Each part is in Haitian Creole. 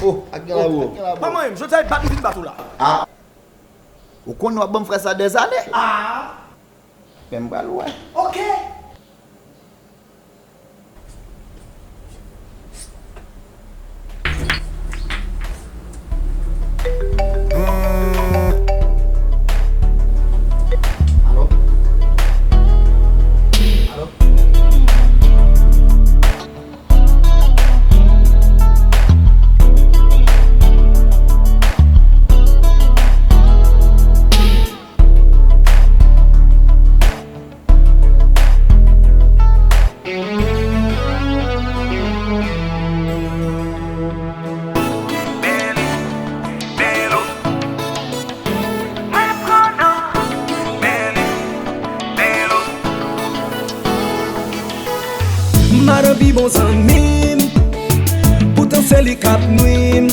Oh, aquela boa. Pas moi, je t'ai battu une bateau là. Ah. Ou qu'on a bon frère ça des années? Ah. Même pas loin. Ok. Allô? Allô? Marabi bon zanmim, pourtant c'est li kap nouim.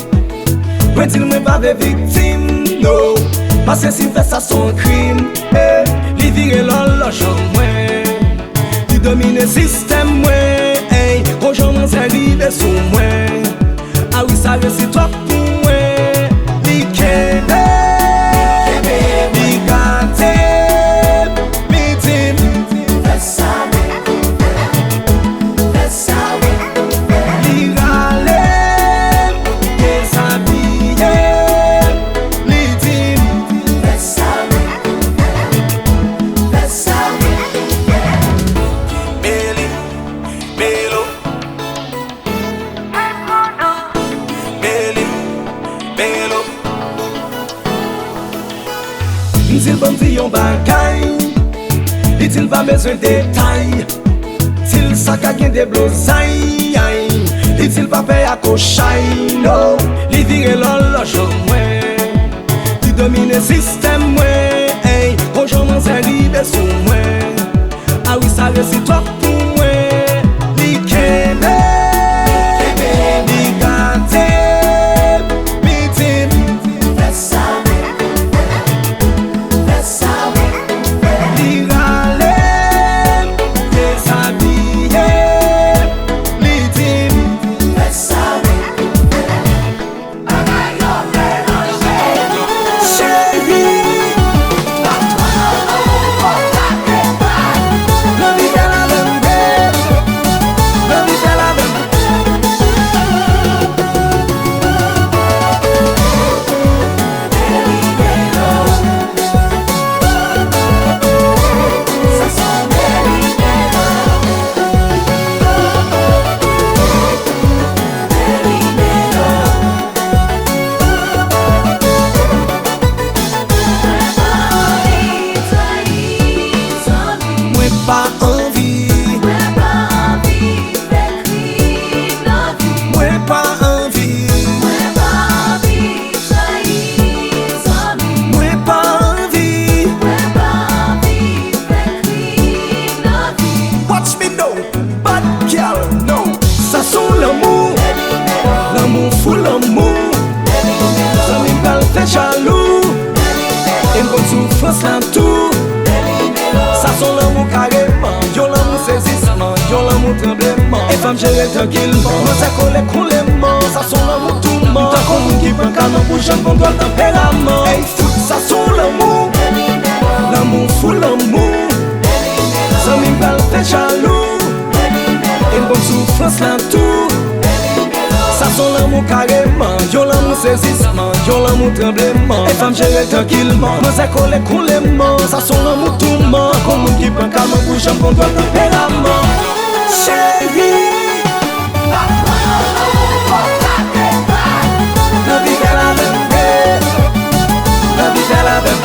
Mwen dil mwen pa ve victime, no. Parce si fè sa son crime, li vire lol lojan mwen. Li domine système mwen, rojan man se rive sou mwen. Ah oui, ça resi trop pou mwen. Li kene, li gate, mi dim. Fè sa S'il va me dire un bagay, il va besoin de détails. S'il sac a gen de blosailles, il va payer à cochaille. No, il vire l'horloge mwen. Il domine le système mwen. Rojan man se rive sou mwen. Ah oui, ça resi trop pou mwen. Li kene, li gate, mi dim. Fè sa jaloux, et comme souffrance en tout. Ça son l'amour carrément, yo l'amour saisissement, yo l'amour tremblement. Et femme gérer tranquillement, moi ça colle coulement. Ça son l'amour tout mort, tant qu'on nous qui prend canon pour jeune contrôle tempérament. Hey foot, ça son l'amour, l'amour fou l'amour. Ça m'imballe fait jaloux, et comme souffrance en tout. Ça son l'amour carrément, yo l'amour saisissement, yo l'amour tremblement. Et femme gérer tranquillement, moi ça colle coulement. Ça son l'amour tout mort, comme moun qui prend canon pour jeune contrôle tempérament. Chérie, la vie est la même, la vie est la même.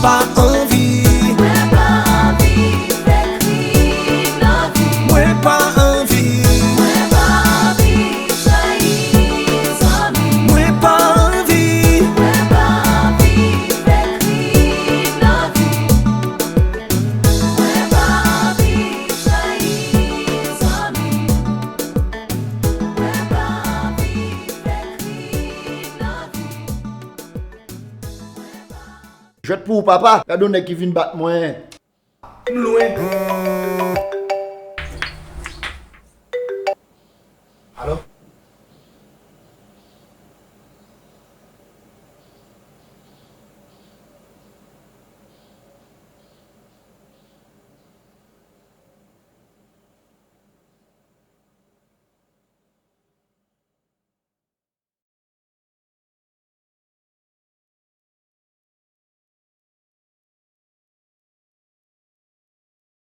pas envie. Mwen pa anvi fekri nan vi. Mwen pa envie. Mwen pa anvi trahi zami. Mwen pa envie. Mwen pa anvi fekri nan vi. Mwen pa anvi trahi zami. Mwen pa anvi fekri nan vi. Je te pour papa, la donne qui vient battre moi. Loin.